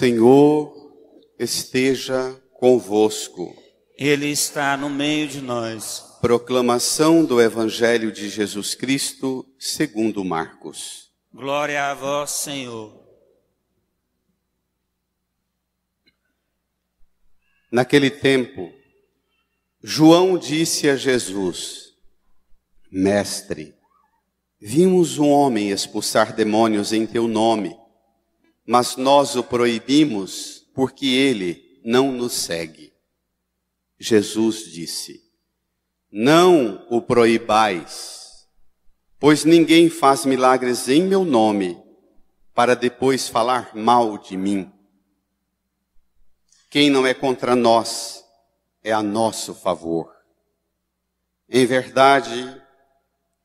Senhor esteja convosco. Ele está no meio de nós. Proclamação do Evangelho de Jesus Cristo, segundo Marcos. Glória a vós, Senhor. Naquele tempo, João disse a Jesus: Mestre, vimos um homem expulsar demônios em teu nome, mas nós o proibimos porque ele não nos segue. Jesus disse: Não o proibais, pois ninguém faz milagres em meu nome para depois falar mal de mim. Quem não é contra nós é a nosso favor. Em verdade,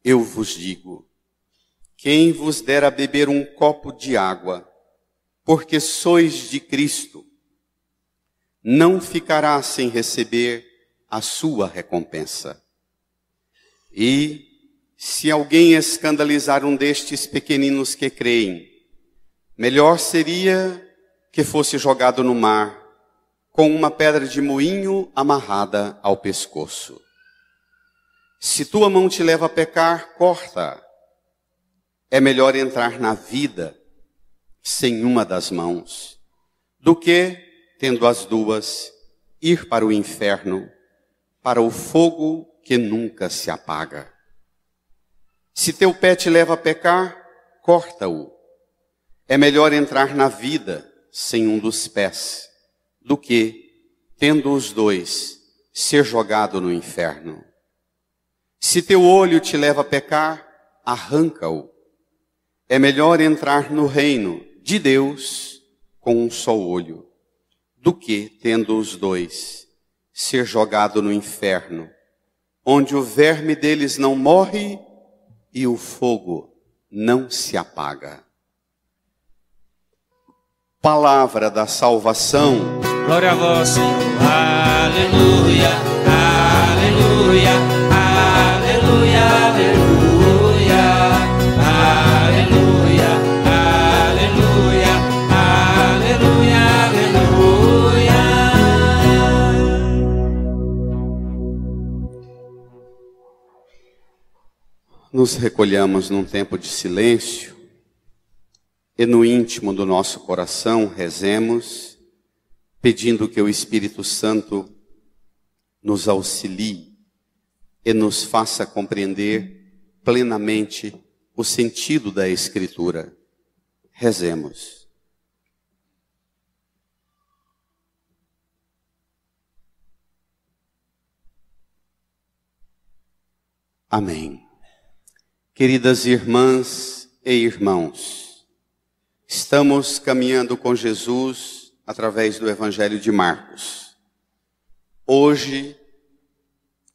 eu vos digo, quem vos der a beber um copo de água, porque sois de Cristo, não ficará sem receber a sua recompensa. E, se alguém escandalizar um destes pequeninos que creem, melhor seria que fosse jogado no mar, com uma pedra de moinho amarrada ao pescoço. Se tua mão te leva a pecar, corta. É melhor entrar na vida sem uma das mãos, do que, tendo as duas, ir para o inferno, para o fogo que nunca se apaga. Se teu pé te leva a pecar, corta-o. É melhor entrar na vida sem um dos pés, do que, tendo os dois, ser jogado no inferno. Se teu olho te leva a pecar, arranca-o. É melhor entrar no reino de Deus com um só olho, do que, tendo os dois, ser jogado no inferno, onde o verme deles não morre e o fogo não se apaga. Palavra da salvação. Glória a vós, Senhor. Aleluia, aleluia, aleluia, aleluia, aleluia, aleluia, aleluia, aleluia. Nos recolhamos num tempo de silêncio e no íntimo do nosso coração rezemos, pedindo que o Espírito Santo nos auxilie e nos faça compreender plenamente o sentido da Escritura. Rezemos. Amém. Queridas irmãs e irmãos, estamos caminhando com Jesus através do Evangelho de Marcos. Hoje,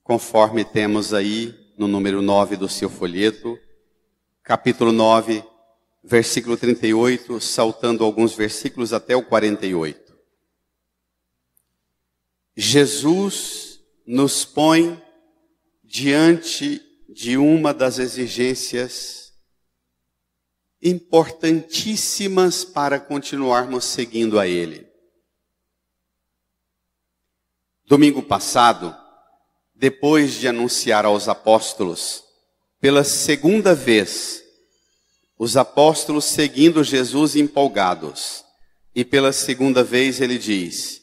conforme temos aí no número 9 do seu folheto, capítulo 9, versículo 38, saltando alguns versículos até o 48. Jesus nos põe diante de uma das exigências importantíssimas para continuarmos seguindo a Ele. Domingo passado, depois de anunciar aos apóstolos, pela segunda vez, os apóstolos seguindo Jesus empolgados, e pela segunda vez ele diz: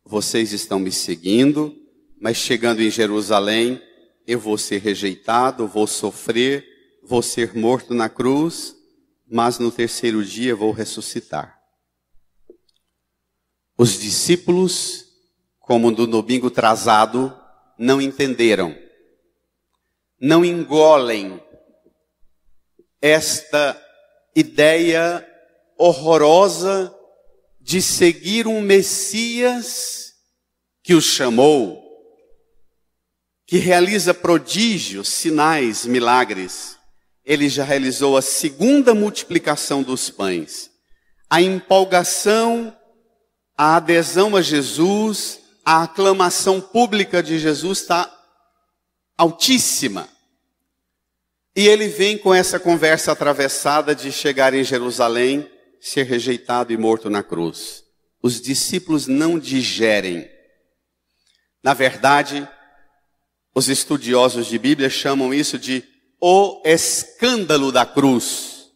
vocês estão me seguindo, mas chegando em Jerusalém, eu vou ser rejeitado, vou sofrer, vou ser morto na cruz, mas no terceiro dia vou ressuscitar. Os discípulos, como no domingo atrasado, não entenderam, não engolem esta ideia horrorosa de seguir um Messias que os chamou, que realiza prodígios, sinais, milagres. Ele já realizou a segunda multiplicação dos pães. A empolgação, a adesão a Jesus, a aclamação pública de Jesus está altíssima. E ele vem com essa conversa atravessada de chegar em Jerusalém, ser rejeitado e morto na cruz. os discípulos não digerem. Na verdade, os estudiosos de Bíblia chamam isso de o escândalo da cruz.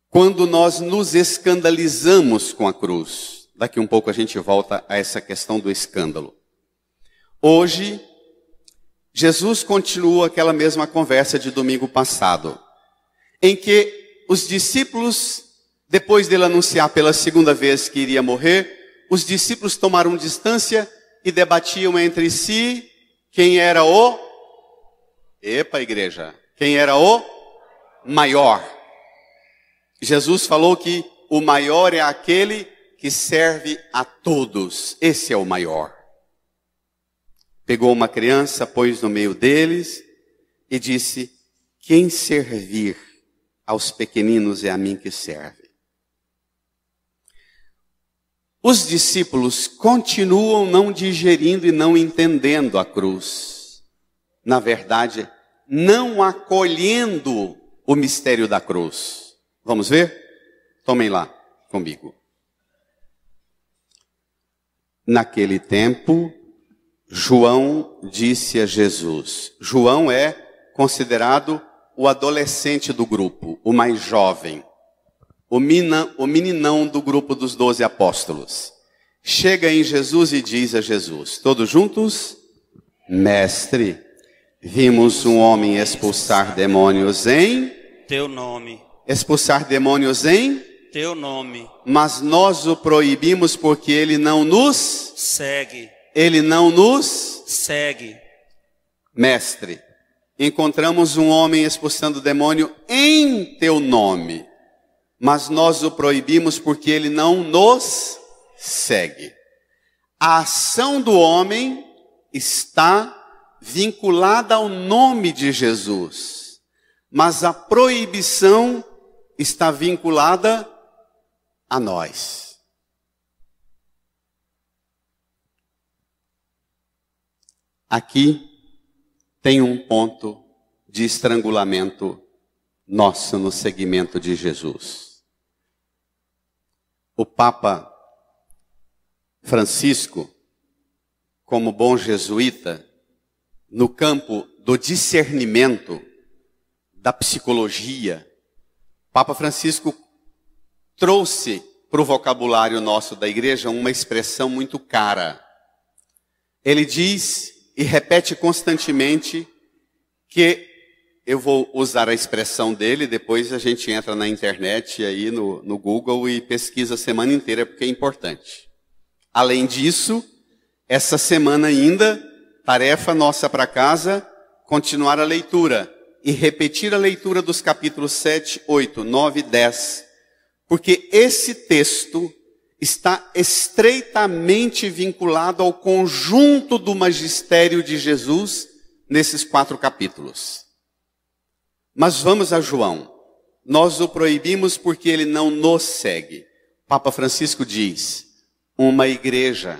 Quando nós nos escandalizamos com a cruz. Daqui um pouco a gente volta a essa questão do escândalo. Hoje, Jesus continua aquela mesma conversa de domingo passado, em que os discípulos, depois dele anunciar pela segunda vez que iria morrer, os discípulos tomaram distância e debatiam entre si quem era o... Epa, igreja! Quem era o maior? Jesus falou que o maior é aquele que serve a todos. Esse é o maior. Pegou uma criança, pôs no meio deles e disse: quem servir aos pequeninos é a mim que serve. Os discípulos continuam não digerindo e não entendendo a cruz. Na verdade, não acolhendo o mistério da cruz. Vamos ver? Tomem lá comigo. Naquele tempo, João disse a Jesus. João é considerado o adolescente do grupo, o mais jovem. O meninão do grupo dos 12 apóstolos. Chega em Jesus e diz a Jesus, todos juntos? Mestre, vimos um homem expulsar demônios em... Teu nome. Expulsar demônios em... Teu nome. Mas nós o proibimos porque ele não nos... Segue. Ele não nos... Segue. Mestre, encontramos um homem expulsando demônio em teu nome. Mas nós o proibimos porque ele não nos segue. A ação do homem está vinculada ao nome de Jesus. Mas a proibição está vinculada a nós. Aqui tem um ponto de estrangulamento nosso no seguimento de Jesus. O Papa Francisco, como bom jesuíta, no campo do discernimento, da psicologia, Papa Francisco trouxe para o vocabulário nosso da igreja uma expressão muito cara. Ele diz e repete constantemente que, eu vou usar a expressão dele, depois a gente entra na internet aí no Google e pesquisa a semana inteira, porque é importante. Além disso, essa semana ainda, tarefa nossa para casa, continuar a leitura e repetir a leitura dos capítulos 7, 8, 9 e 10, porque esse texto está estreitamente vinculado ao conjunto do magistério de Jesus nesses 4 capítulos. Mas vamos a João. Nós o proibimos porque ele não nos segue. Papa Francisco diz, uma igreja,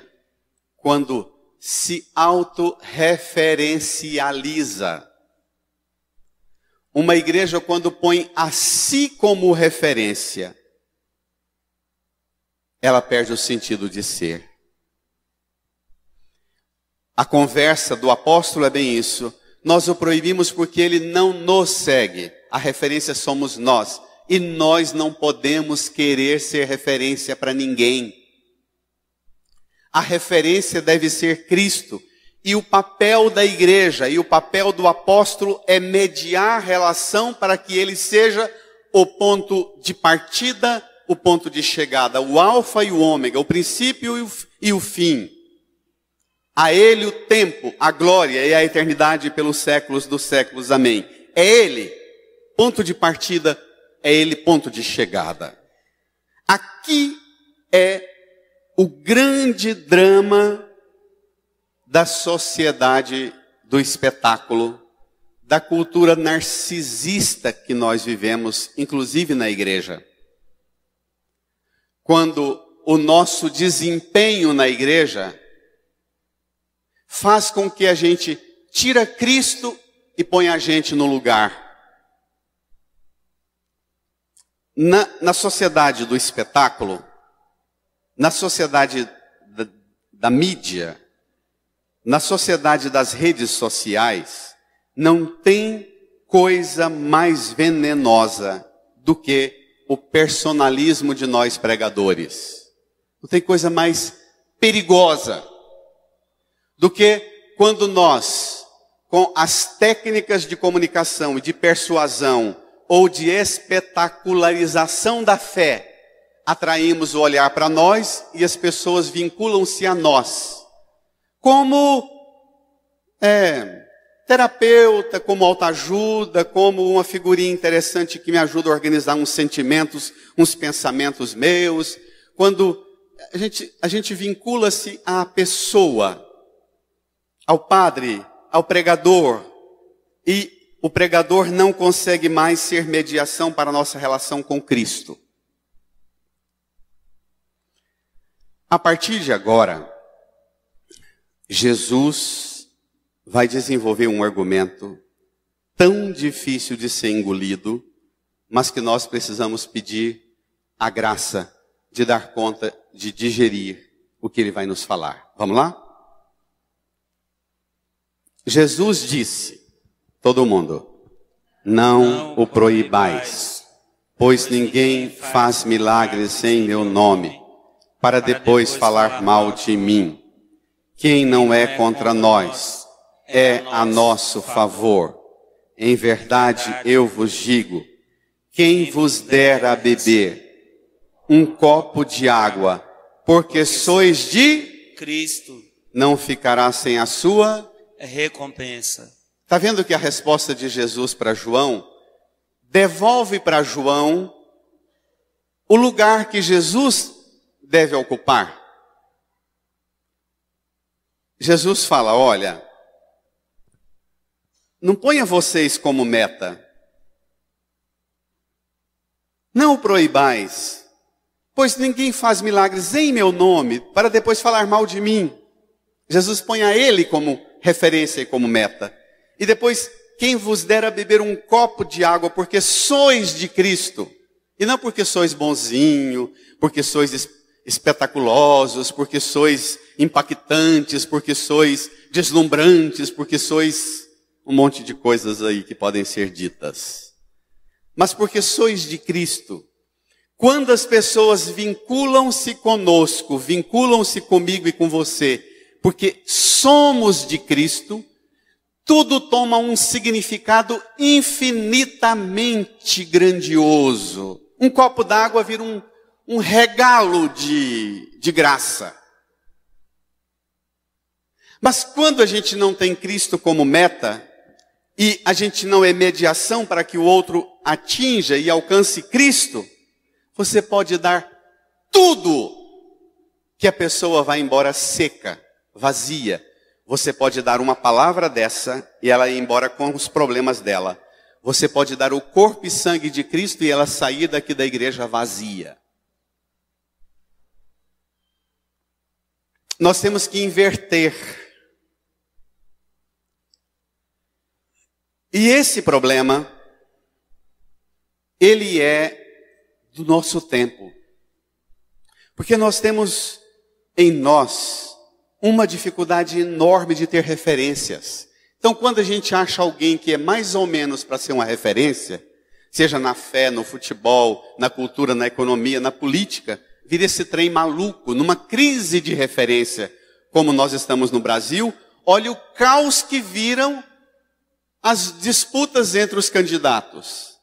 quando se autorreferencializa, uma igreja quando põe a si como referência, ela perde o sentido de ser. A conversa do apóstolo é bem isso. Nós o proibimos porque ele não nos segue. A referência somos nós. E nós não podemos querer ser referência para ninguém. A referência deve ser Cristo. E o papel da igreja e o papel do apóstolo é mediar a relação para que ele seja o ponto de partida, o ponto de chegada, o alfa e o ômega, o princípio e o fim. A ele o tempo, a glória e a eternidade pelos séculos dos séculos. Amém. É ele ponto de partida, é ele ponto de chegada. Aqui é o grande drama da sociedade do espetáculo, da cultura narcisista que nós vivemos, inclusive na igreja. Quando o nosso desempenho na igreja faz com que a gente tira Cristo e põe a gente no lugar. Na sociedade do espetáculo, na sociedade da mídia, na sociedade das redes sociais, não tem coisa mais venenosa do que o personalismo de nós pregadores. Não tem coisa mais perigosa do que quando nós, com as técnicas de comunicação e de persuasão ou de espetacularização da fé, atraímos o olhar para nós e as pessoas vinculam-se a nós. Como terapeuta, como autoajuda, como uma figurinha interessante que me ajuda a organizar uns sentimentos, uns pensamentos meus. Quando a gente vincula-se à pessoa, ao padre, ao pregador, e o pregador não consegue mais ser mediação para a nossa relação com Cristo. A partir de agora, Jesus vai desenvolver um argumento tão difícil de ser engolido, mas que nós precisamos pedir a graça de dar conta de digerir o que ele vai nos falar. Vamos lá? Jesus disse, todo mundo, não o proibais, pois ninguém faz milagres em meu nome, para depois falar mal de mim. Quem não é contra nós, é a nosso favor. Em verdade eu vos digo, quem vos der a beber um copo de água, porque sois de Cristo, não ficará sem a sua recompensa. Está vendo que a resposta de Jesus para João devolve para João o lugar que Jesus deve ocupar? Jesus fala, olha, não ponha vocês como meta. Não o proibais, pois ninguém faz milagres em meu nome para depois falar mal de mim. Jesus põe a ele como referência e como meta. E depois, quem vos der a beber um copo de água, porque sois de Cristo. E não porque sois bonzinho, porque sois espetaculosos, porque sois impactantes, porque sois deslumbrantes, porque sois um monte de coisas aí que podem ser ditas. Mas porque sois de Cristo. Quando as pessoas vinculam-se conosco, vinculam-se comigo e com você, porque somos de Cristo, tudo toma um significado infinitamente grandioso. Um copo d'água vira um regalo de graça. Mas quando a gente não tem Cristo como meta, e a gente não é mediação para que o outro atinja e alcance Cristo, você pode dar tudo que a pessoa vai embora seca, vazia. Você pode dar uma palavra dessa e ela ir embora com os problemas dela. Você pode dar o corpo e sangue de Cristo e ela sair daqui da igreja vazia. Nós temos que inverter. E esse problema, ele é do nosso tempo. Porque nós temos em nós uma dificuldade enorme de ter referências. Então, quando a gente acha alguém que é mais ou menos para ser uma referência, seja na fé, no futebol, na cultura, na economia, na política, vira esse trem maluco, numa crise de referência, como nós estamos no Brasil. Olha o caos que viram as disputas entre os candidatos.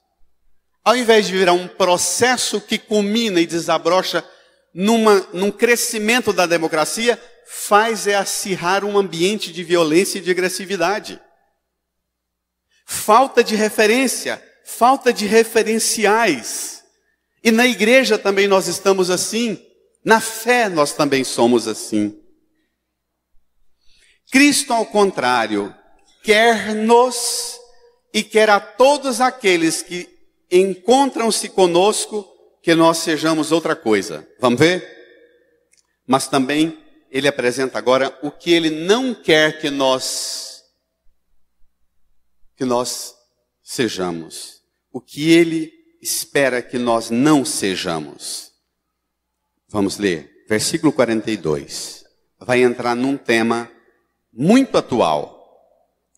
Ao invés de virar um processo que culmina e desabrocha num crescimento da democracia, faz acirrar um ambiente de violência e de agressividade. Falta de referência, falta de referenciais. E na igreja também nós estamos assim, na fé nós também somos assim. Cristo, ao contrário, quer-nos e quer a todos aqueles que encontram-se conosco que nós sejamos outra coisa. Vamos ver? Mas também ele apresenta agora o que ele não quer que nós sejamos. O que ele espera que nós não sejamos. Vamos ler. versículo 42, vai entrar num tema muito atual.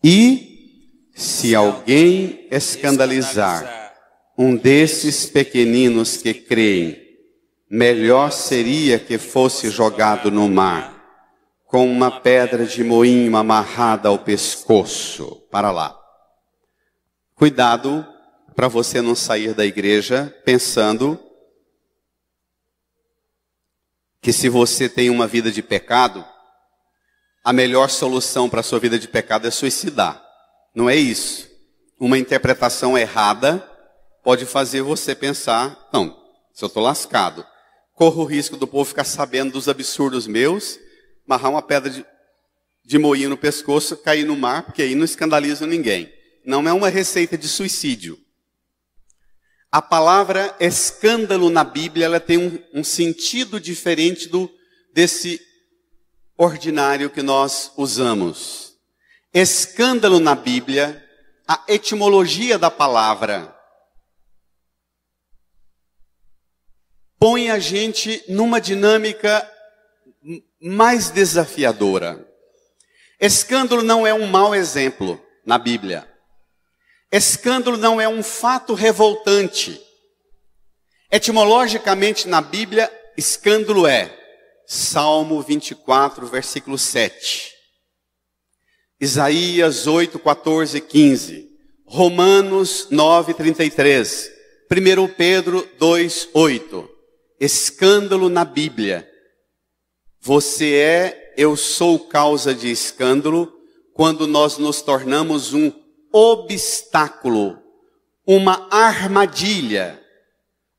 E se alguém escandalizar um desses pequeninos que creem, melhor seria que fosse jogado no mar, com uma pedra de moinho amarrada ao pescoço. Para lá. Cuidado para você não sair da igreja pensando que se você tem uma vida de pecado, a melhor solução para a sua vida de pecado é suicidar. Não é isso. Uma interpretação errada pode fazer você pensar, não, se eu estou lascado, corro o risco do povo ficar sabendo dos absurdos meus, amarrar uma pedra de moinho no pescoço, cair no mar, porque aí não escandaliza ninguém. Não é uma receita de suicídio. A palavra escândalo na Bíblia, ela tem um sentido diferente desse ordinário que nós usamos. Escândalo na Bíblia, a etimologia da palavra põe a gente numa dinâmica mais desafiadora. Escândalo não é um mau exemplo na Bíblia. Escândalo não é um fato revoltante. Etimologicamente na Bíblia, escândalo é Salmo 24, versículo 7. Isaías 8, 14 e 15. Romanos 9, 33. 1 Pedro 2, 8. Escândalo na Bíblia. Eu sou causa de escândalo quando nós nos tornamos um obstáculo, uma armadilha,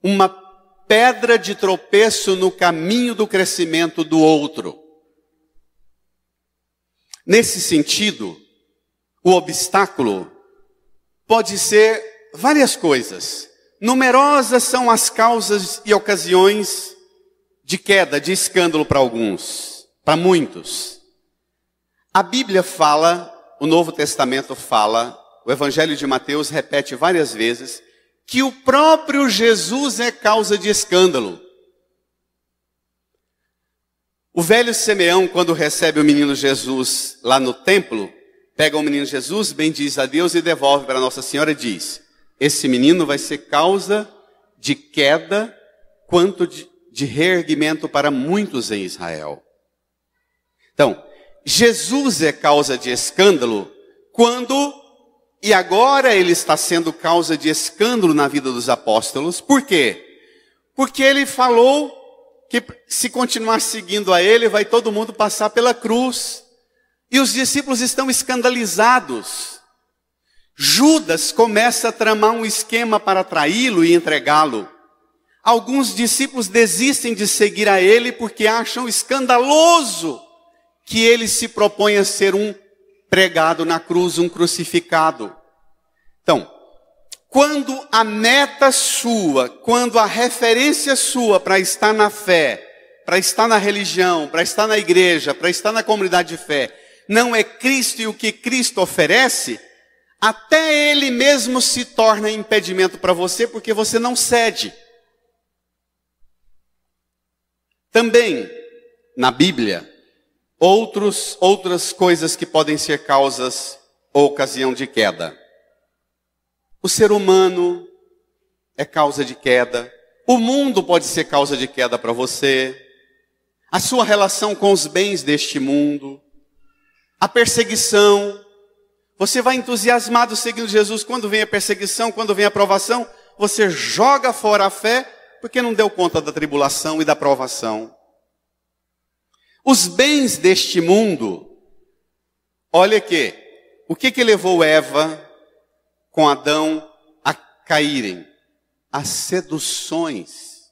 uma pedra de tropeço no caminho do crescimento do outro. Nesse sentido, o obstáculo pode ser várias coisas. Numerosas são as causas e ocasiões de queda, de escândalo para alguns, para muitos. A Bíblia fala, o Novo Testamento fala, o Evangelho de Mateus repete várias vezes, que o próprio Jesus é causa de escândalo. O velho Simeão, quando recebe o menino Jesus lá no templo, pega o menino Jesus, bendiz a Deus e devolve para Nossa Senhora e diz, esse menino vai ser causa de queda, quanto de reerguimento para muitos em Israel. Então, Jesus é causa de escândalo e agora ele está sendo causa de escândalo na vida dos apóstolos. Por quê? Porque ele falou que se continuar seguindo a ele, vai todo mundo passar pela cruz. E os discípulos estão escandalizados. Judas começa a tramar um esquema para traí-lo e entregá-lo. Alguns discípulos desistem de seguir a ele porque acham escandaloso que ele se propõe a ser um pregado na cruz, um crucificado. Então, quando a meta sua, quando a referência sua para estar na fé, para estar na religião, para estar na igreja, para estar na comunidade de fé, não é Cristo e o que Cristo oferece, até ele mesmo se torna impedimento para você, porque você não cede. Também, na Bíblia, outras coisas que podem ser causas ou ocasião de queda. O ser humano é causa de queda. O mundo pode ser causa de queda para você. A sua relação com os bens deste mundo. A perseguição. Você vai entusiasmado seguindo Jesus. Quando vem a perseguição, quando vem a provação, você joga fora a fé porque não deu conta da tribulação e da provação. Os bens deste mundo, olha aqui, o que levou Eva com Adão a caírem? As seduções.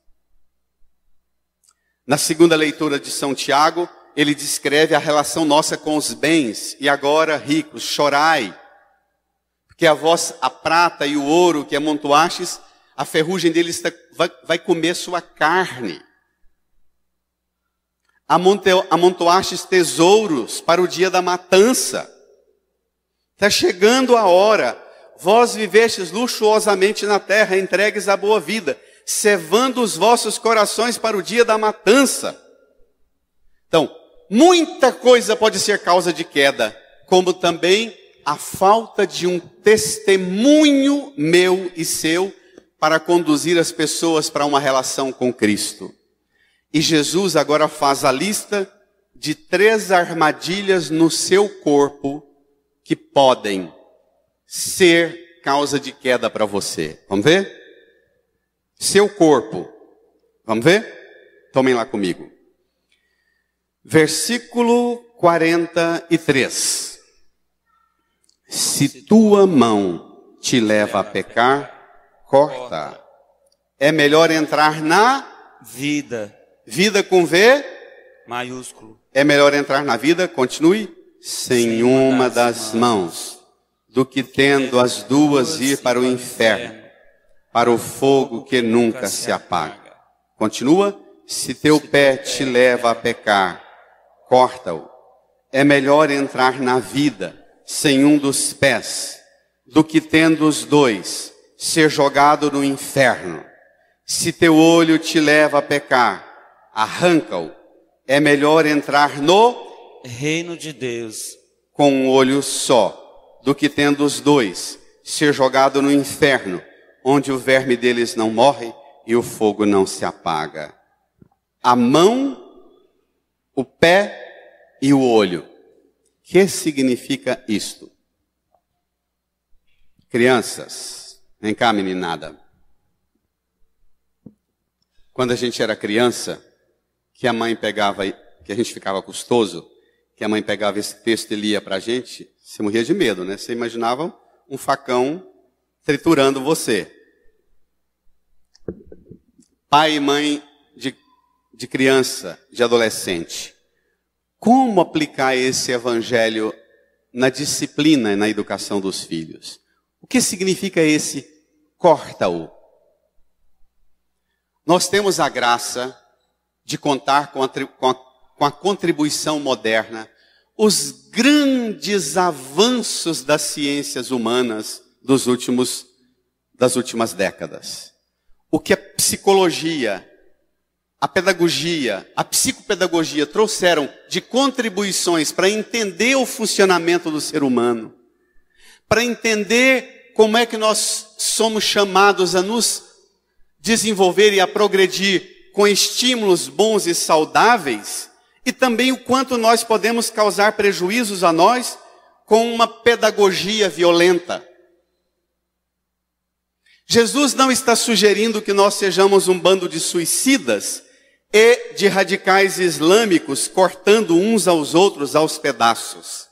Na segunda leitura de São Tiago, ele descreve a relação nossa com os bens. E agora, ricos, chorai, porque a prata e o ouro que amontoastes, a ferrugem deles vai comer sua carne. Amontoastes tesouros para o dia da matança. Está chegando a hora. Vós vivestes luxuosamente na terra, entregues à boa vida, cevando os vossos corações para o dia da matança. Então, muita coisa pode ser causa de queda, como também a falta de um testemunho meu e seu para conduzir as pessoas para uma relação com Cristo. E Jesus agora faz a lista de 3 armadilhas no seu corpo que podem ser causa de queda para você. Vamos ver? Seu corpo. Vamos ver? Tomem lá comigo. Versículo 43. Se tua mão te leva a pecar, corta. É melhor entrar na vida. Vida com V? Maiúsculo. É melhor entrar na vida, continue, sem uma das mãos, do que tendo as duas ir para o inferno, para o fogo que nunca se apaga. Continua, se teu pé te leva a pecar, corta-o. É melhor entrar na vida sem um dos pés, do que tendo os 2, ser jogado no inferno. Se teu olho te leva a pecar, arranca-o. É melhor entrar no reino de Deus com um olho só, do que tendo os 2, ser jogado no inferno, onde o verme deles não morre e o fogo não se apaga. A mão, o pé e o olho. O que significa isto? Crianças, vem cá, meninada. Quando a gente era criança, que a mãe pegava, que a gente ficava custoso, que a mãe pegava esse texto e lia para a gente, você morria de medo, né? Você imaginava um facão triturando você. Pai e mãe de criança, de adolescente. Como aplicar esse evangelho na disciplina e na educação dos filhos? O que significa esse corta-o? Nós temos a graça de contar com a contribuição moderna, os grandes avanços das ciências humanas das últimas décadas. O que a psicologia, a pedagogia, a psicopedagogia trouxeram de contribuições para entender o funcionamento do ser humano, para entender como é que nós somos chamados a nos desenvolver e a progredir com estímulos bons e saudáveis, e também o quanto nós podemos causar prejuízos a nós com uma pedagogia violenta. Jesus não está sugerindo que nós sejamos um bando de suicidas e de radicais islâmicos cortando uns aos outros aos pedaços.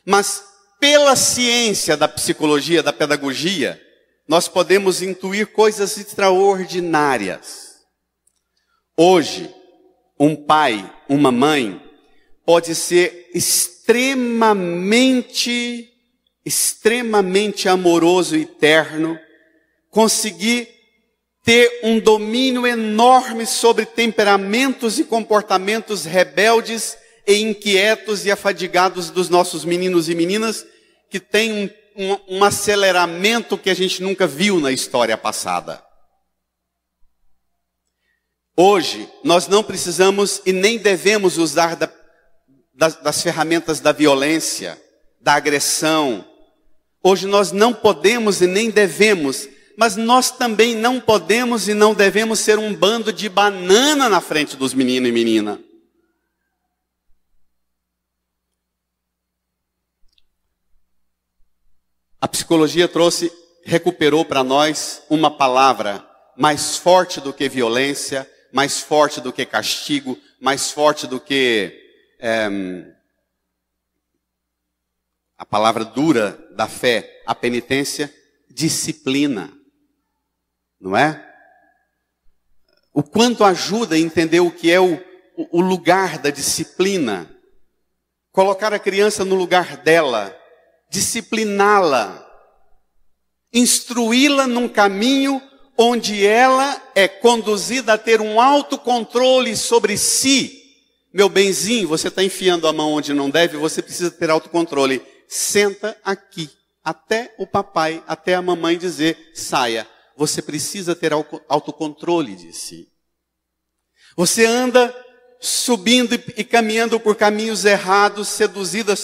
Mas pela ciência da psicologia, da pedagogia, nós podemos intuir coisas extraordinárias. Hoje, um pai, uma mãe, pode ser extremamente amoroso e terno, conseguir ter um domínio enorme sobre temperamentos e comportamentos rebeldes e inquietos e afadigados dos nossos meninos e meninas, que têm um aceleramento que a gente nunca viu na história passada. Hoje, nós não precisamos e nem devemos usar das ferramentas da violência, da agressão. Hoje nós não podemos e nem devemos, mas nós também não podemos e não devemos ser um bando de banana na frente dos meninos e menina. A psicologia recuperou para nós uma palavra mais forte do que violência, mais forte do que castigo, mais forte do que a palavra dura da fé, a penitência, disciplina. Não é? O quanto ajuda a entender o que é o lugar da disciplina. Colocar a criança no lugar dela, discipliná-la, instruí-la num caminho onde ela é conduzida a ter um autocontrole sobre si. Meu benzinho, você está enfiando a mão onde não deve, você precisa ter autocontrole. Senta aqui, até o papai, até a mamãe dizer, saia. Você precisa ter autocontrole de si. Você anda subindo e caminhando por caminhos errados, seduzido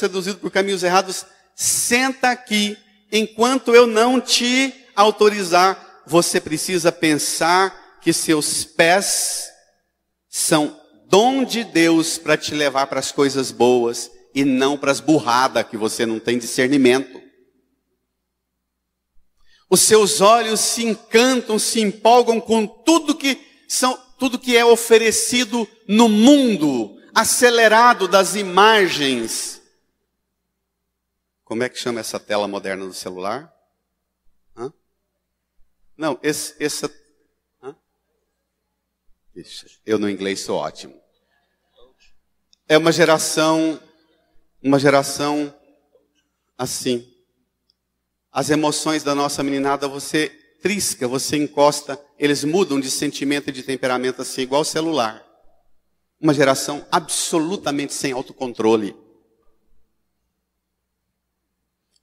por caminhos errados, senta aqui. Enquanto eu não te autorizar, você precisa pensar que seus pés são dom de Deus para te levar para as coisas boas e não para as burradas que você não tem discernimento. Os seus olhos se encantam, se empolgam com tudo que é oferecido no mundo, acelerado das imagens. Como é que chama essa tela moderna do celular? Hã? Não, hã? Eu no inglês sou ótimo. É uma geração assim. As emoções da nossa meninada, você trisca, você encosta, eles mudam de sentimento e de temperamento assim, igual o celular. Uma geração absolutamente sem autocontrole.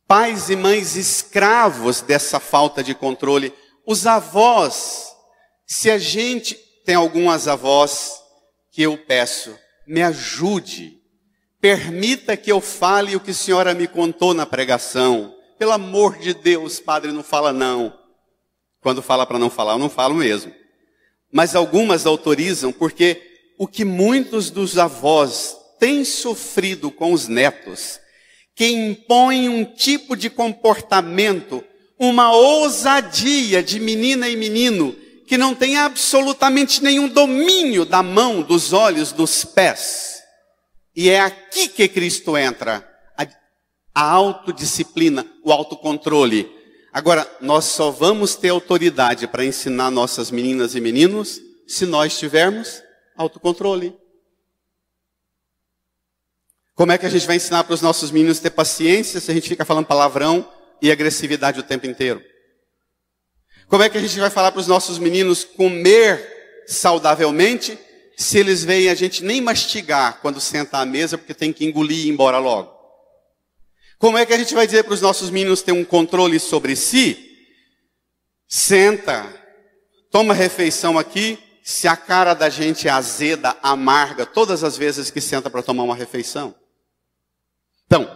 Pais e mães escravos dessa falta de controle. Os avós, se a gente tem algumas avós que eu peço, me ajude, permita que eu fale o que a senhora me contou na pregação. Pelo amor de Deus, padre, não fala não. Quando fala para não falar, eu não falo mesmo. Mas algumas autorizam, porque o que muitos dos avós têm sofrido com os netos, que impõem um tipo de comportamento, uma ousadia de menina e menino, que não tem absolutamente nenhum domínio da mão, dos olhos, dos pés. E é aqui que Cristo entra, a autodisciplina, o autocontrole. Agora, nós só vamos ter autoridade para ensinar nossas meninas e meninos se nós tivermos autocontrole. Como é que a gente vai ensinar para os nossos meninos ter paciência se a gente fica falando palavrão e agressividade o tempo inteiro? Como é que a gente vai falar para os nossos meninos comer saudavelmente se eles veem a gente nem mastigar quando senta à mesa porque tem que engolir e ir embora logo? Como é que a gente vai dizer para os nossos meninos ter um controle sobre si? Senta, toma refeição aqui, se a cara da gente é azeda, amarga, todas as vezes que senta para tomar uma refeição. Então,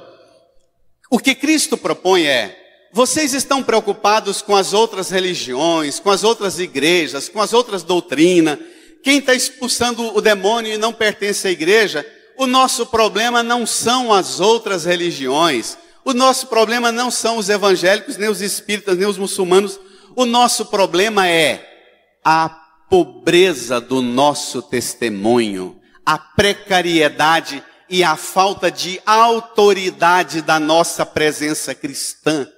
o que Cristo propõe é, vocês estão preocupados com as outras religiões, com as outras igrejas, com as outras doutrinas, quem está expulsando o demônio e não pertence à igreja? O nosso problema não são as outras religiões. O nosso problema não são os evangélicos, nem os espíritas, nem os muçulmanos. O nosso problema é a pobreza do nosso testemunho, a precariedade e a falta de autoridade da nossa presença cristã.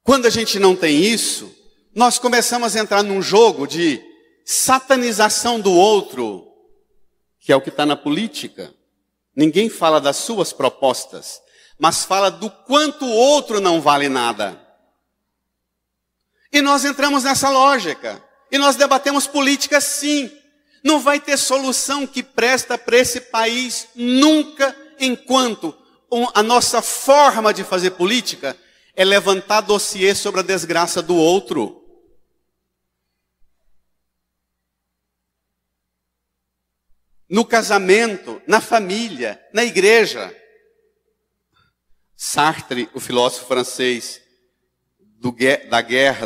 Quando a gente não tem isso, nós começamos a entrar num jogo de satanização do outro, que é o que está na política. Ninguém fala das suas propostas, mas fala do quanto o outro não vale nada. E nós entramos nessa lógica. E nós debatemos política sim. Não vai ter solução que presta para esse país nunca, enquanto a nossa forma de fazer política é levantar dossiê sobre a desgraça do outro. No casamento, na família, na igreja. Sartre, o filósofo francês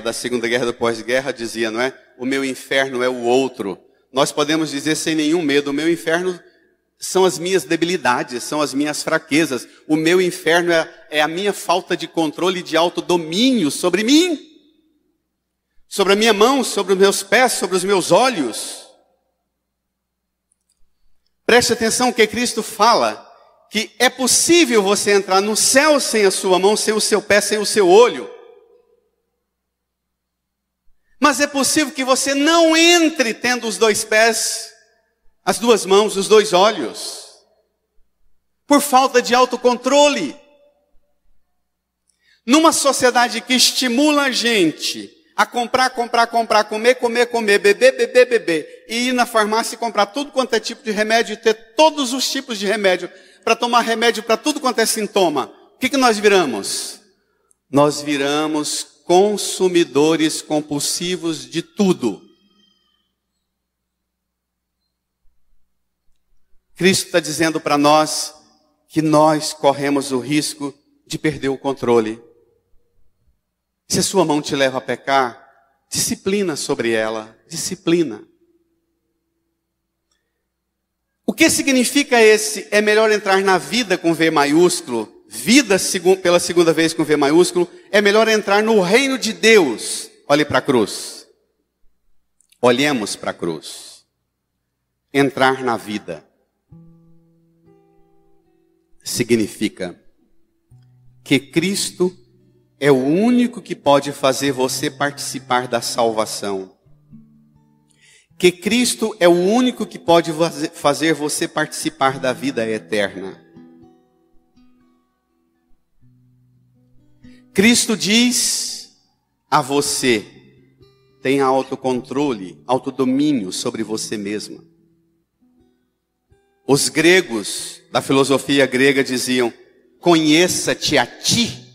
da Segunda Guerra, do pós-guerra, dizia, não é? O meu inferno é o outro. Nós podemos dizer sem nenhum medo, o meu inferno são as minhas debilidades, são as minhas fraquezas. O meu inferno é a minha falta de controle e de autodomínio sobre mim. Sobre a minha mão, sobre os meus pés, sobre os meus olhos. Preste atenção que Cristo fala que é possível você entrar no céu sem a sua mão, sem o seu pé, sem o seu olho. Mas é possível que você não entre tendo os dois pés, as duas mãos, os dois olhos, por falta de autocontrole. Numa sociedade que estimula a gente a comprar, comer, beber, e ir na farmácia e comprar tudo quanto é tipo de remédio, e ter todos os tipos de remédio, para tomar remédio para tudo quanto é sintoma, o que nós viramos? Nós viramos consumidores compulsivos de tudo. Cristo está dizendo para nós que nós corremos o risco de perder o controle. Se a sua mão te leva a pecar, disciplina sobre ela, disciplina. O que significa esse? É melhor entrar na vida com V maiúsculo, vida pela segunda vez com V maiúsculo, é melhor entrar no reino de Deus. Olhe para a cruz. Olhemos para a cruz. Entrar na vida significa que Cristo é o único que pode fazer você participar da salvação. Que Cristo é o único que pode fazer você participar da vida eterna. Cristo diz a você, tenha autocontrole, autodomínio sobre você mesma. Os gregos da filosofia grega diziam, conheça-te a ti.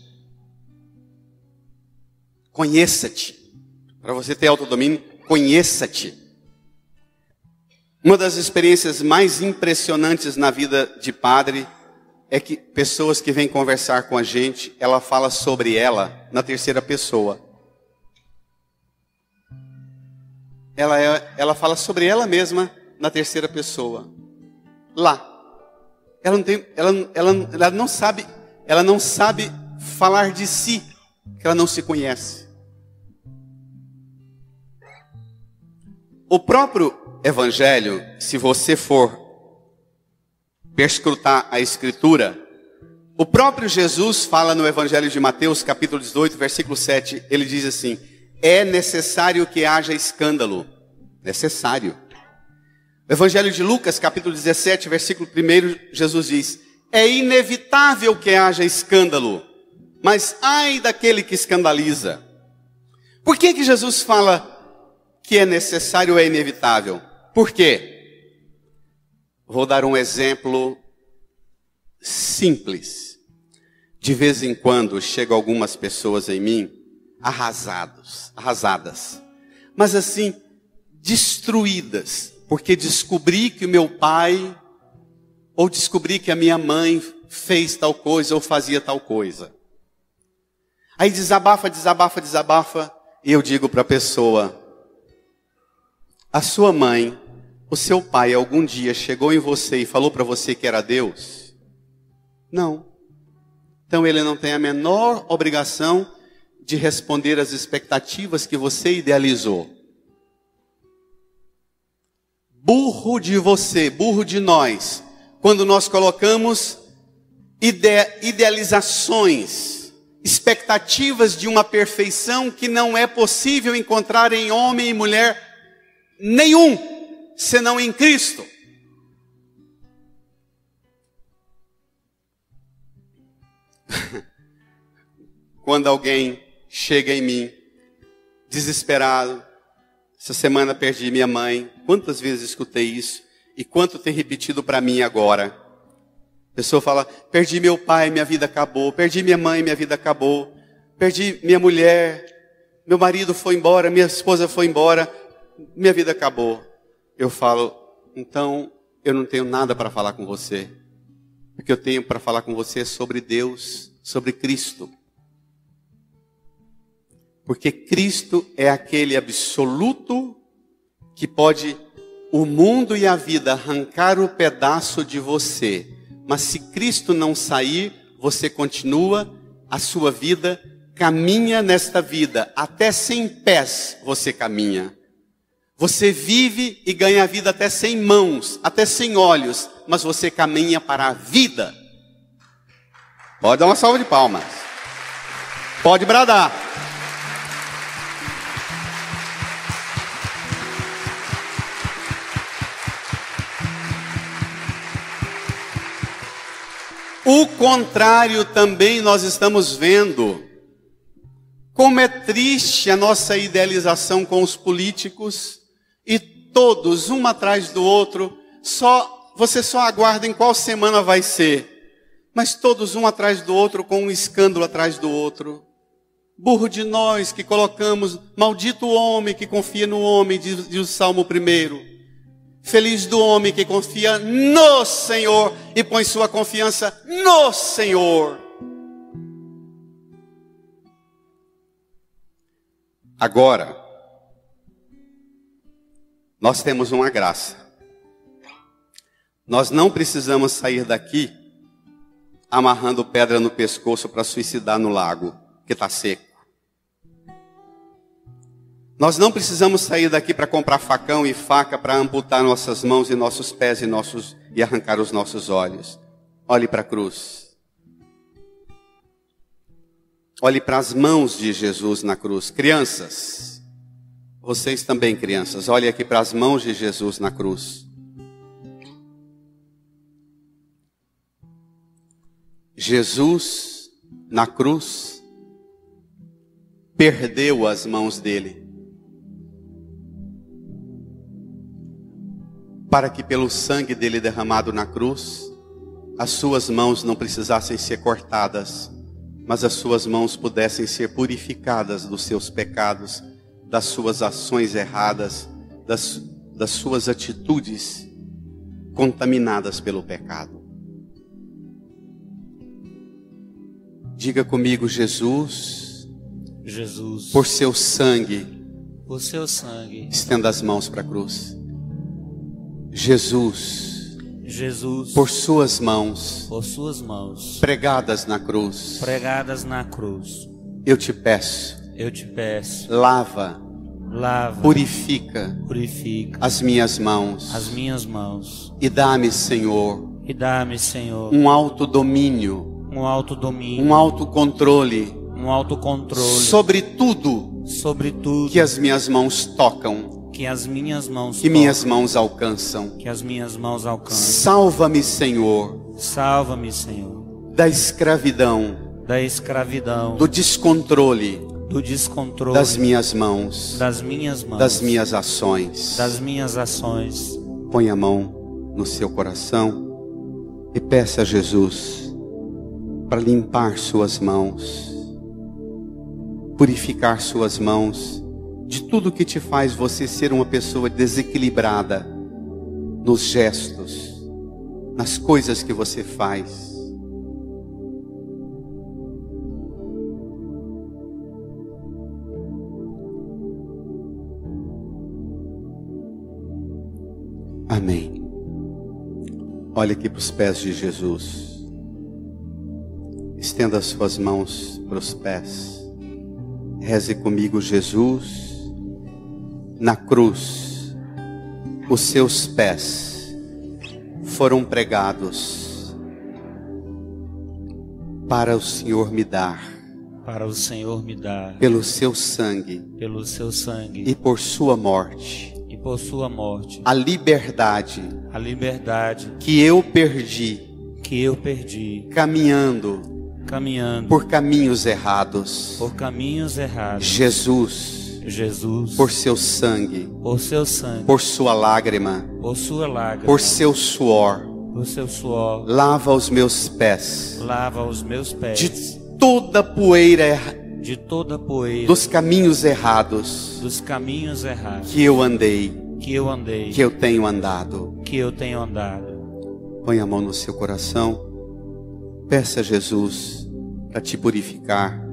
Conheça-te. Para você ter autodomínio, conheça-te. Uma das experiências mais impressionantes na vida de padre é que pessoas que vêm conversar com a gente, ela fala sobre ela na terceira pessoa. Ela fala sobre ela mesma na terceira pessoa. Lá. Ela não sabe falar de si, que ela não se conhece. O próprio Evangelho, se você for perscrutar a Escritura, o próprio Jesus fala no Evangelho de Mateus, capítulo 18, versículo 7, ele diz assim, é necessário que haja escândalo. Necessário. O Evangelho de Lucas, capítulo 17, versículo 1, Jesus diz, é inevitável que haja escândalo, mas ai daquele que escandaliza. Por que Jesus fala que é necessário ou é inevitável? Por quê? Vou dar um exemplo simples. De vez em quando chegam algumas pessoas em mim arrasadas, mas assim, destruídas, porque descobri que o meu pai, ou descobri que a minha mãe fez tal coisa, ou fazia tal coisa. Aí desabafa, e eu digo para a pessoa, a sua mãe, o seu pai, algum dia chegou em você e falou para você que era Deus? Não. Então ele não tem a menor obrigação de responder às expectativas que você idealizou. Burro de você, burro de nós, quando nós colocamos idealizações, expectativas de uma perfeição que não é possível encontrar em homem e mulher nenhum, senão em Cristo. Quando alguém chega em mim, desesperado, essa semana perdi minha mãe, quantas vezes escutei isso, e quanto tem repetido para mim agora. A pessoa fala, perdi meu pai, minha vida acabou, perdi minha mãe, minha vida acabou, perdi minha mulher, meu marido foi embora, minha esposa foi embora, minha vida acabou. Eu falo, então eu não tenho nada para falar com você. O que eu tenho para falar com você é sobre Deus, sobre Cristo. Porque Cristo é aquele absoluto que pode o mundo e a vida arrancar o pedaço de você. Mas se Cristo não sair, você continua, a sua vida caminha nesta vida. Até 100 pés você caminha. Você vive e ganha a vida até sem mãos, até sem olhos, mas você caminha para a vida. Pode dar uma salva de palmas. Pode bradar. O contrário também nós estamos vendo. Como é triste a nossa idealização com os políticos. E todos, um atrás do outro, você só aguarda em qual semana vai ser. Mas todos um atrás do outro, com um escândalo atrás do outro. Burro de nós que colocamos, maldito o homem que confia no homem, diz o Salmo 1. Feliz do homem que confia no Senhor e põe sua confiança no Senhor. Agora, nós temos uma graça. Nós não precisamos sair daqui amarrando pedra no pescoço para suicidar no lago, que está seco. Nós não precisamos sair daqui para comprar facão e faca para amputar nossas mãos e nossos pés e arrancar os nossos olhos. Olhe para a cruz. Olhe para as mãos de Jesus na cruz. Crianças, vocês também crianças, olhem aqui para as mãos de Jesus na cruz. Jesus na cruz perdeu as mãos dele, para que pelo sangue dele derramado na cruz, as suas mãos não precisassem ser cortadas, mas as suas mãos pudessem ser purificadas dos seus pecados, das suas ações erradas, das suas atitudes contaminadas pelo pecado. Diga comigo, Jesus, por seu sangue, estenda as mãos para a cruz. Jesus, por suas mãos, pregadas na cruz, eu te peço, lava, purifica as minhas mãos, e dá-me, Senhor, um autodomínio, um autocontrole, sobre tudo que as minhas mãos tocam, que minhas mãos alcançam. Salva-me, Senhor, da escravidão, do descontrole, das minhas mãos, das minhas ações. Põe a mão no seu coração e peça a Jesus para limpar suas mãos, purificar suas mãos de tudo que te faz você ser uma pessoa desequilibrada nos gestos, nas coisas que você faz. Amém. Olhe aqui para os pés de Jesus. Estenda as suas mãos para os pés. Reze comigo, Jesus. Na cruz, os seus pés foram pregados para o Senhor me dar, pelo seu sangue, e por sua morte, a liberdade que eu perdi, caminhando por caminhos errados. Jesus, por seu sangue, por sua lágrima, por seu suor, lava os meus pés, de toda poeira, dos caminhos errados, que eu andei, que eu tenho andado. Põe a mão no seu coração, peça a Jesus para te purificar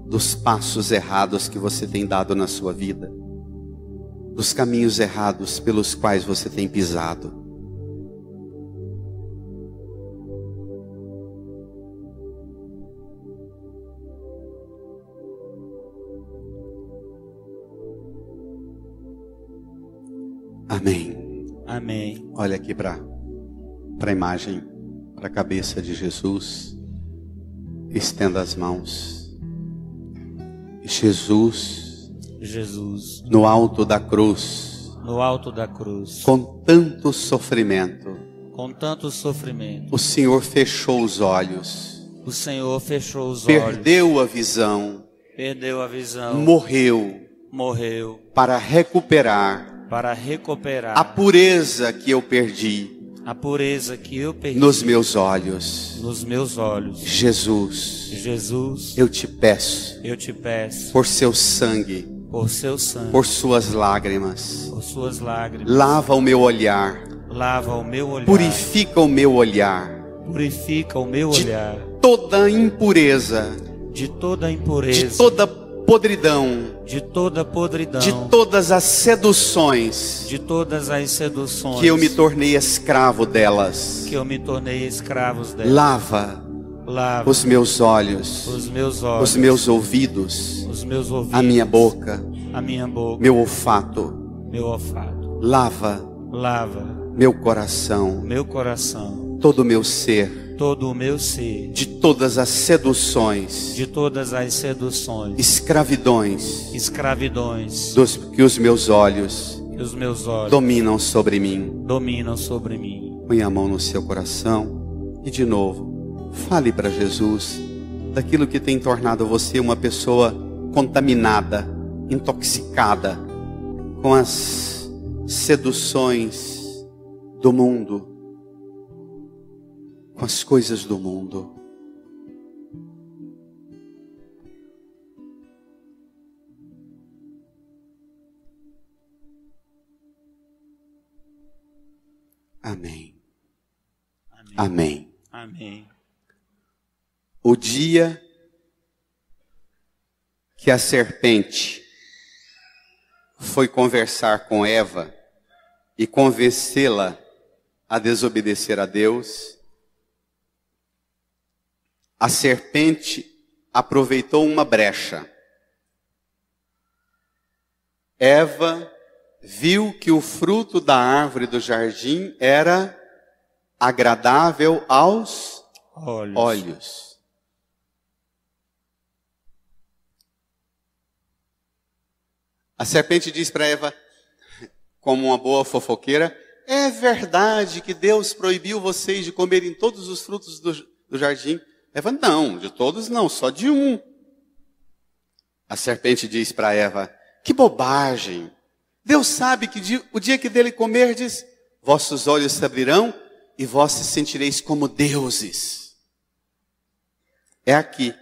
dos passos errados que você tem dado na sua vida, dos caminhos errados pelos quais você tem pisado. Amém. Olha aqui para a imagem, para a cabeça de Jesus. Estenda as mãos. Jesus, no alto da cruz, com tanto sofrimento, o Senhor fechou os olhos, perdeu a visão, morreu para recuperar a pureza que eu perdi, a pureza que eu perdi nos meus olhos. nos meus olhos. Jesus, Jesus, eu te peço, eu te peço, por seu sangue, por seu sangue, por suas lágrimas, por suas lágrimas, lava o meu olhar, lava o meu olhar, purifica o meu olhar purifica o meu de olhar toda impureza, de toda impureza, de toda podridão, de toda podridão, de todas as seduções de todas as seduções que eu me tornei escravo delas. que eu me tornei escravos dela. Lava Lava os meus olhos, os meus olhos, os meus ouvidos, os meus ouvidos, a minha boca, a minha boca, meu olfato. meu olfato. Lava Lava meu coração, meu coração, todo o meu ser, todo o meu ser, de todas as seduções, de todas as seduções, escravidões, escravidões que os meus olhos que os meus olhos dominam sobre mim. dominam sobre mim. Põe a mão no seu coração e de novo, fale para Jesus daquilo que tem tornado você uma pessoa contaminada, intoxicada com as seduções do mundo, com as coisas do mundo. Amém. Amém. Amém. Amém. O dia que a serpente foi conversar com Eva e convencê-la a desobedecer a Deus, a serpente aproveitou uma brecha. Eva viu que o fruto da árvore do jardim era agradável aos olhos. A serpente diz para Eva, como uma boa fofoqueira, é verdade que Deus proibiu vocês de comerem todos os frutos do jardim? Eva, não, de todos não, só de um. A serpente diz para Eva, que bobagem! Deus sabe que o dia que dele comerdes, vossos olhos se abrirão e vós se sentireis como deuses. É aqui,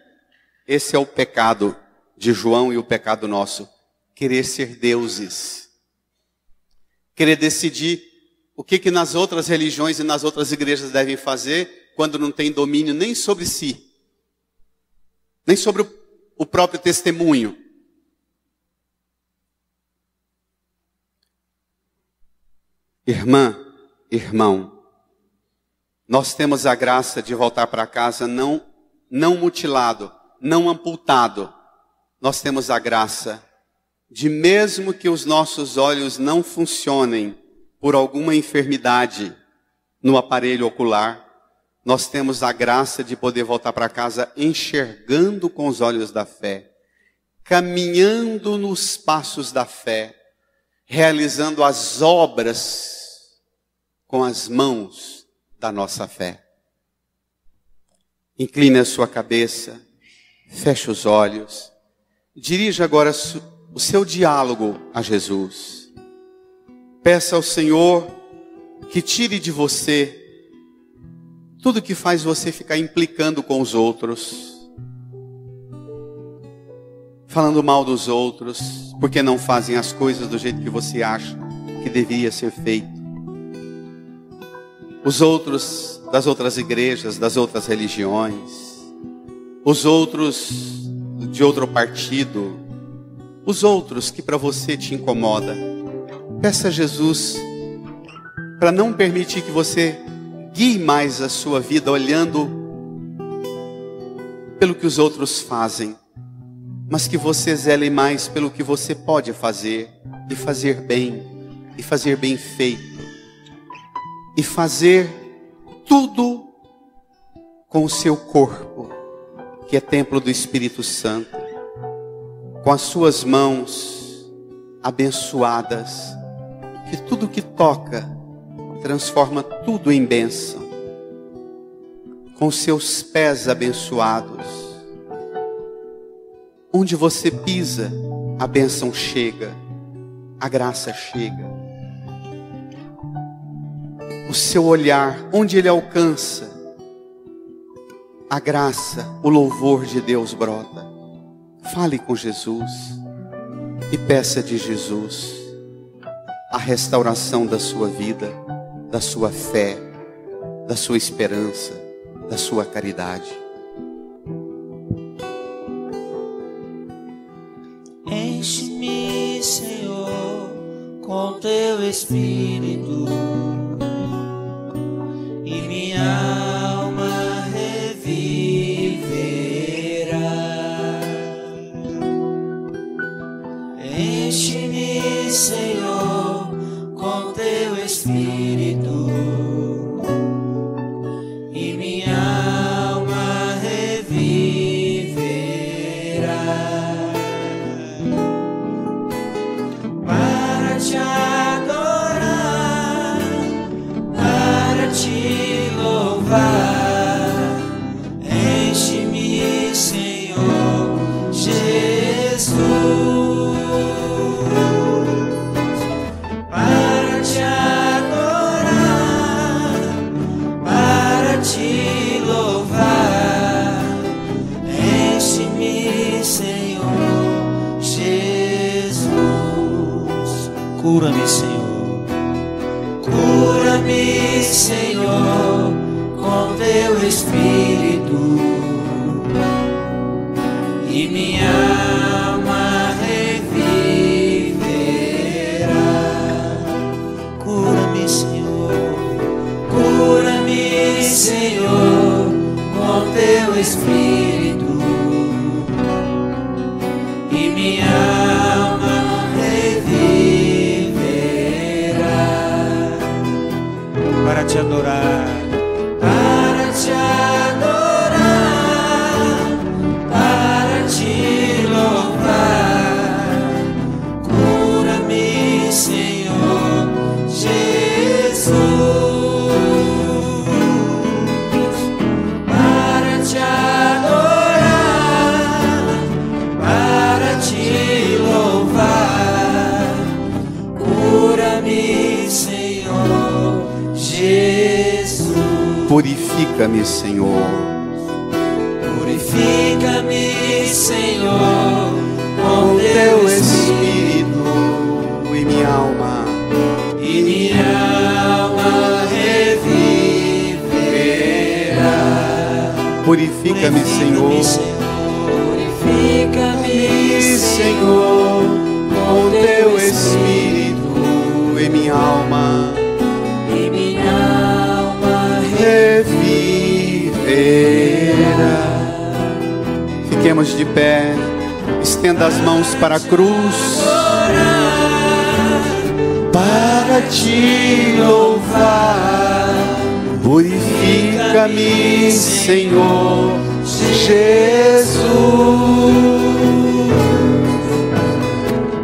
esse é o pecado de João e o pecado nosso. Querer ser deuses. Querer decidir o que nas outras religiões e nas outras igrejas devem fazer quando não tem domínio nem sobre si, nem sobre o próprio testemunho. Irmã, irmão, nós temos a graça de voltar para casa não mutilado, não amputado. Nós temos a graça de, mesmo que os nossos olhos não funcionem por alguma enfermidade no aparelho ocular, nós temos a graça de poder voltar para casa enxergando com os olhos da fé, caminhando nos passos da fé, realizando as obras com as mãos da nossa fé. Incline a sua cabeça, feche os olhos, dirija agora o seu diálogo a Jesus. Peça ao Senhor que tire de você tudo que faz você ficar implicando com os outros, falando mal dos outros, porque não fazem as coisas do jeito que você acha que deveria ser feito. Os outros das outras igrejas, das outras religiões, os outros de outro partido, os outros que para você te incomoda. Peça a Jesus para não permitir que você guie mais a sua vida olhando pelo que os outros fazem, mas que você zele mais pelo que você pode fazer, e fazer bem feito, e fazer tudo com o seu corpo, que é templo do Espírito Santo, com as suas mãos abençoadas, que tudo que toca transforma tudo em bênção, com seus pés abençoados. Onde você pisa, a bênção chega, a graça chega. o seu olhar, onde ele alcança, a graça, o louvor de Deus brota. Fale com Jesus e peça de Jesus a restauração da sua vida, da sua fé, da sua esperança, da sua caridade. Enche-me, Senhor, com teu Espírito, e minha alma reviverá. Enche-me, Senhor, com teu Espírito, e minha alma reviverá. Para te adorar, para te louvar, enche-me, Senhor Jesus. Para te adorar, para te louvar, enche-me, Senhor Jesus. Cura-me, Senhor. Cura-me, Senhor, com teu Espírito, e minha alma reviverá. Cura-me, Senhor. Cura-me, Senhor, com teu Espírito, e minha alma reviverá. Para te adorar, para te adorar, para te louvar, cura-me, Senhor Jesus. Para te adorar, para te louvar, cura-me, Senhor Jesus. Purifica-me, Senhor. Purifica-me, Senhor, com Teu teu Espírito, Espírito e minha alma. e minha alma reviverá. Purifica-me, Senhor. Purifica-me, Senhor, com teu Espírito e minha alma e minha alma reviverá. Fiquemos de pé, estenda as mãos para a cruz, para te louvar. Purifica-me, Senhor Jesus,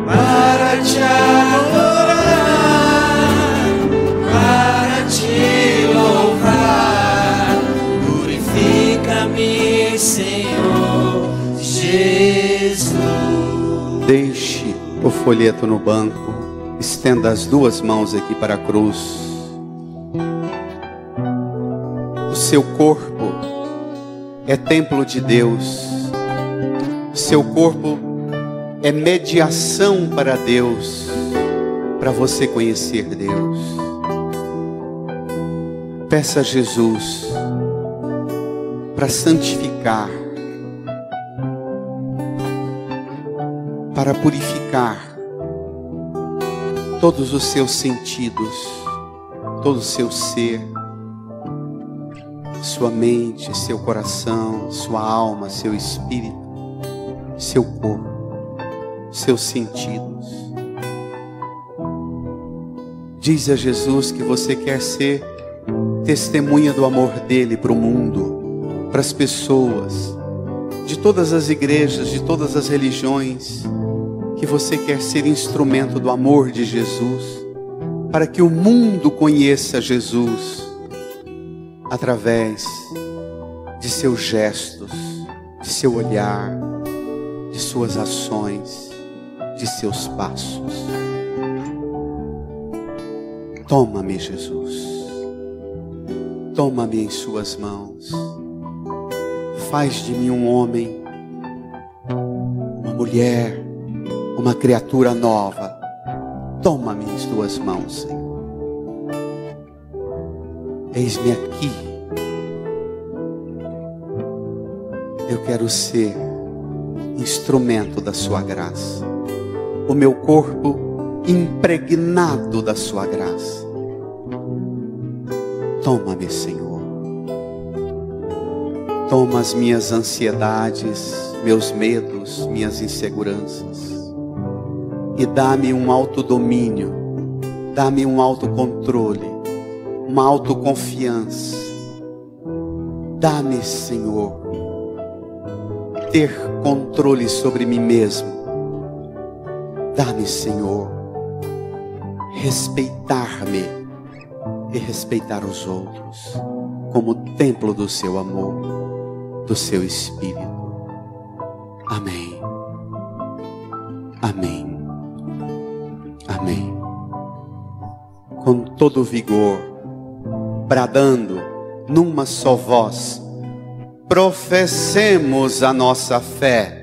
para te adorar, para te louvar. Purifica-me, Senhor Jesus. Deixe o folheto no banco, estenda as duas mãos aqui para a cruz. O seu corpo é templo de Deus. Seu corpo é mediação para Deus, para você conhecer Deus. Peça a Jesus para santificar, para purificar todos os seus sentidos, todo o seu ser, sua mente, seu coração, sua alma, seu espírito, seu corpo, seus sentidos. Diz a Jesus que você quer ser testemunha do amor dele para o mundo, para as pessoas, de todas as igrejas, de todas as religiões, que você quer ser instrumento do amor de Jesus, para que o mundo conheça Jesus através de seus gestos, de seu olhar, de suas ações, de seus passos. Toma-me, Jesus. Toma-me em suas mãos. Faz de mim um homem, uma mulher, uma criatura nova. Toma-me em tuas mãos, Senhor. Eis-me aqui. Eu quero ser instrumento da sua graça. O meu corpo impregnado da sua graça. Toma-me, Senhor. Toma as minhas ansiedades, meus medos, minhas inseguranças. E dá-me um autodomínio, dá-me um autocontrole, uma autoconfiança. Dá-me, Senhor, ter controle sobre mim mesmo. Dá-me, Senhor, respeitar-me e respeitar os outros como templo do seu amor, do seu Espírito. Amém. Amém. Amém. Com todo vigor, bradando numa só voz, professemos a nossa fé.